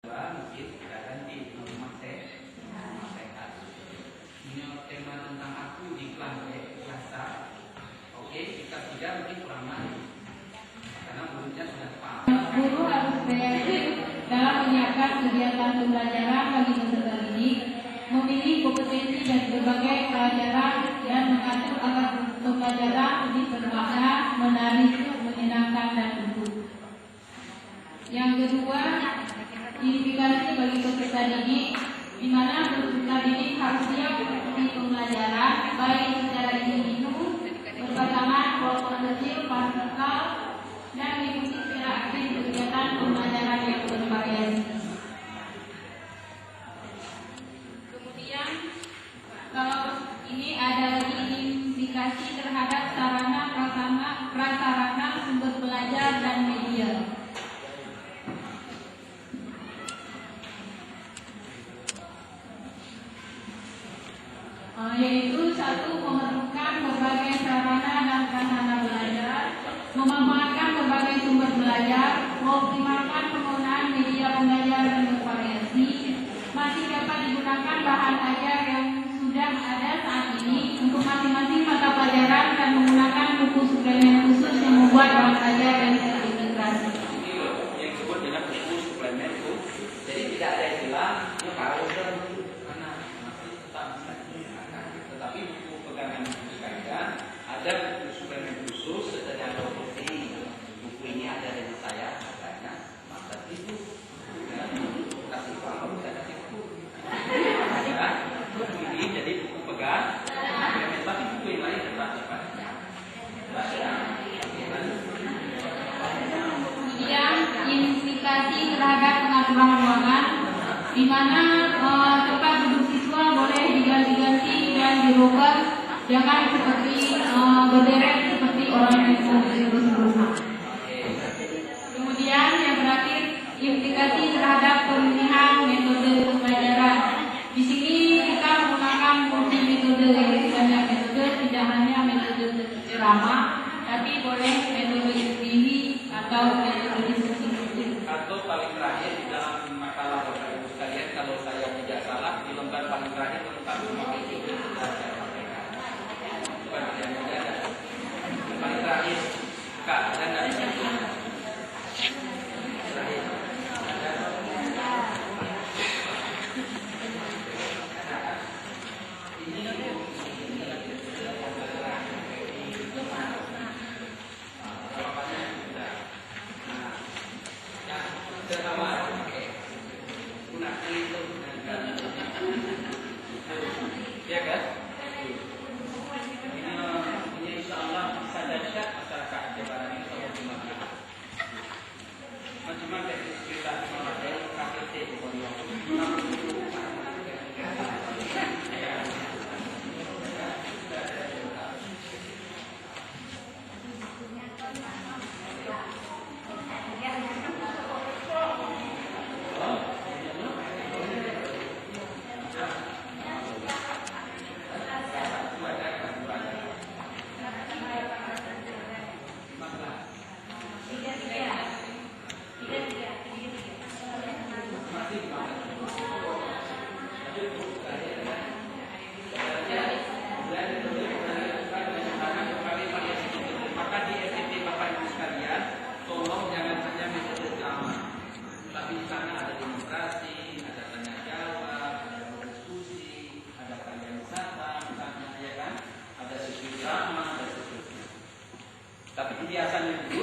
Mungkin kita ganti rumah sehat. Ini tema tentang aku di kelas biasa. Oke, kita tidak mungkin kurang lagi karena gurunya sudah paham. Guru harus kreatif dalam menyiapkan kegiatan pembelajaran bagi peserta didik, memilih kompetensi dari berbagai pelajaran dan mengatur agar pembelajaran lebih bermakna, menarik, menyenangkan dan utuh. Yang kedua, indikasi bagi peserta didik, di mana peserta didik harus siap mengikuti pembelajaran baik secara individu, berpasangan, kelompok kecil, partikal, dan mengikuti secara aktif kegiatan pembelajaran yang bervariasi. Kemudian, kalau ini ada lagi indikasi terhadap sarana prasarana sumber belajar dan media. Yaitu satu, memerlukan berbagai sarana dan prasarana belajar, memanfaatkan berbagai sumber belajar, mengoptimalkan penggunaan media pembelajaran yang bervariasi, masih dapat digunakan bahan ajar yang sudah ada saat ini untuk masing-masing mata pelajaran dan menggunakan buku suplemen khusus yang membuat bahan ajar yang terintegrasi. Ini loh yang disebut dengan buku suplemen itu. Jadi tidak ada istilah yang harus karena masih tetap bisa digunakan. Tetapi buku pegangan sekalian ada buku suplemen khusus secara properti. Buku ini ada dari saya katanya masa itu kasih paham saya kasih buku. Buku ini jadi buku pegang. Tapi buku yang lain tetap dipakai. Kemudian indikasi terhadap pengaturan ruangan, di mana tempat duduk siswa boleh diganti-ganti dan dirubah, jangan seperti berderet seperti orang yang sebelumnya. Kemudian yang terakhir, indikasi terhadap pemilihan metode pembelajaran. Di sini kita menggunakan multi metode, yaitu banyak metode, tidak hanya metode ceramah, tapi boleh metode sendiri atau metode diskusi. Atau paling terakhir di dalam makalah Bapak Ibu sekalian, kalau saya tidak salah di lembar paling terakhir tentang semua itu sudah saya sampaikan. Bukan yang tidak ada. Paling terakhir, Kak, ada nggak? Terakhir. Ya kan? Ini insya Allah bisa dahsyat masyarakat Jawa ini kalau dimakan. Macam mana kita memakai KTT Tapi kebiasaan yang dulu